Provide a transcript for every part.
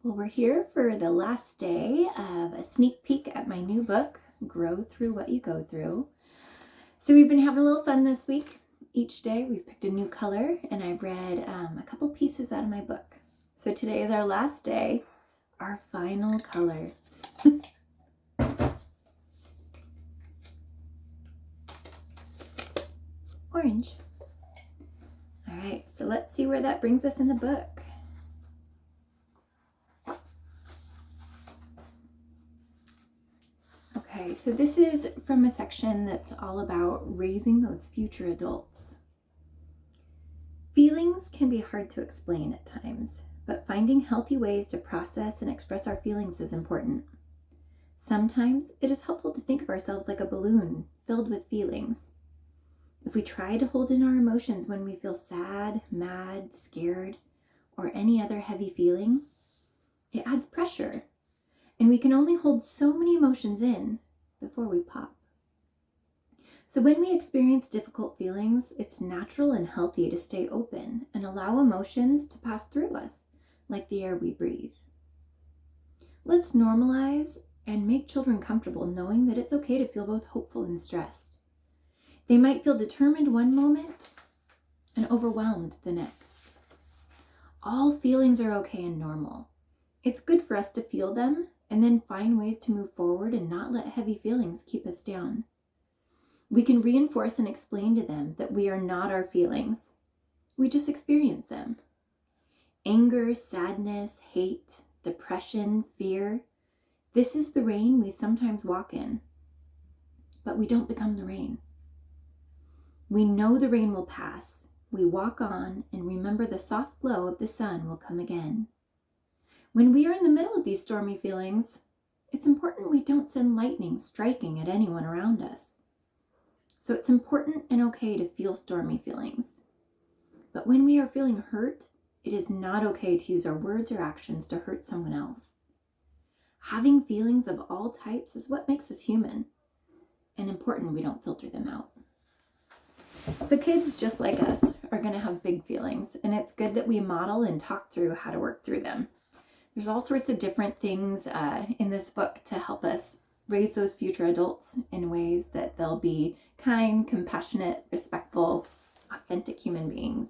Well, we're here for the last day of a sneak peek at my new book, Grow Through What You Go Through. So we've been having a little fun this week. Each day we've picked a new color and I've read a couple pieces out of my book. So today is our last day, our final color. Orange. All right, so let's see where that brings us in the book. Okay, so this is from a section that's all about raising those future adults. Feelings can be hard to explain at times, but finding healthy ways to process and express our feelings is important. Sometimes it is helpful to think of ourselves like a balloon filled with feelings. If we try to hold in our emotions when we feel sad, mad, scared, or any other heavy feeling, it adds pressure. And we can only hold so many emotions in before we pop. So when we experience difficult feelings, it's natural and healthy to stay open and allow emotions to pass through us, like the air we breathe. Let's normalize and make children comfortable knowing that it's okay to feel both hopeful and stressed. They might feel determined one moment and overwhelmed the next. All feelings are okay and normal. It's good for us to feel them and then find ways to move forward and not let heavy feelings keep us down. We can reinforce and explain to them that we are not our feelings. We just experience them. Anger, sadness, hate, depression, fear. This is the rain we sometimes walk in, but we don't become the rain. We know the rain will pass. We walk on and remember the soft glow of the sun will come again. When we are in the middle of these stormy feelings, it's important we don't send lightning striking at anyone around us. So it's important and okay to feel stormy feelings. But when we are feeling hurt, it is not okay to use our words or actions to hurt someone else. Having feelings of all types is what makes us human, and important we don't filter them out. So kids, just like us, are going to have big feelings, and it's good that we model and talk through how to work through them. There's all sorts of different things in this book to help us raise those future adults in ways that they'll be kind, compassionate, respectful, authentic human beings.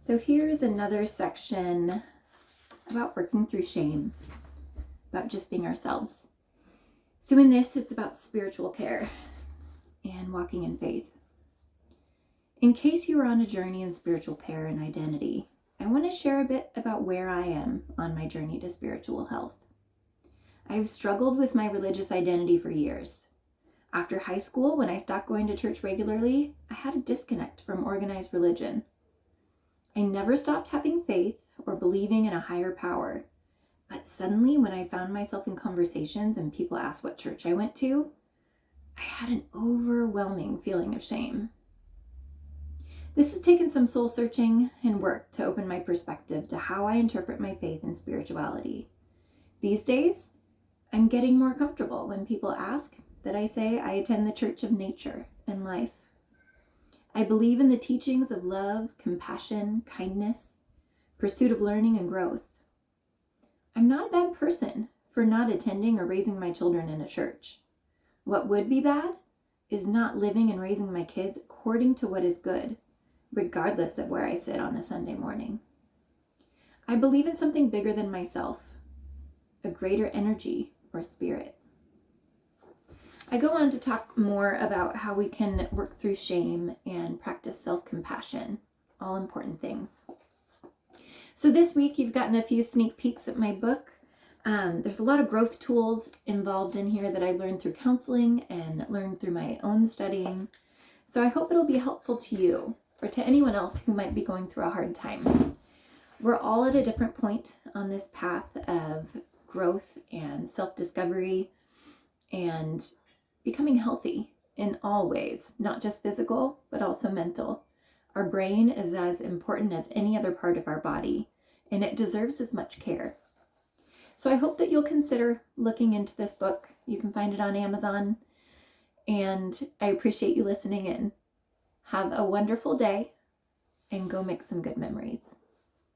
So here's another section about working through shame, about just being ourselves. So in this, it's about spiritual care and walking in faith. In case you are on a journey in spiritual care and identity, I want to share a bit about where I am on my journey to spiritual health. I have struggled with my religious identity for years. After high school, when I stopped going to church regularly, I had a disconnect from organized religion. I never stopped having faith or believing in a higher power, but suddenly when I found myself in conversations and people asked what church I went to, I had an overwhelming feeling of shame. This has taken some soul searching and work to open my perspective to how I interpret my faith and spirituality. These days, I'm getting more comfortable when people ask that I say I attend the church of nature and life. I believe in the teachings of love, compassion, kindness, pursuit of learning and growth. I'm not a bad person for not attending or raising my children in a church. What would be bad is not living and raising my kids according to what is good, regardless of where I sit on a Sunday morning. I believe in something bigger than myself, a greater energy or spirit. I go on to talk more about how we can work through shame and practice self-compassion, all important things. So this week you've gotten a few sneak peeks at my book. There's a lot of growth tools involved in here that I learned through counseling and learned through my own studying. So I hope it'll be helpful to you or to anyone else who might be going through a hard time. We're all at a different point on this path of growth and self-discovery and becoming healthy in all ways, not just physical, but also mental. Our brain is as important as any other part of our body, and it deserves as much care. So I hope that you'll consider looking into this book. You can find it on Amazon, and I appreciate you listening in. Have a wonderful day, and go make some good memories.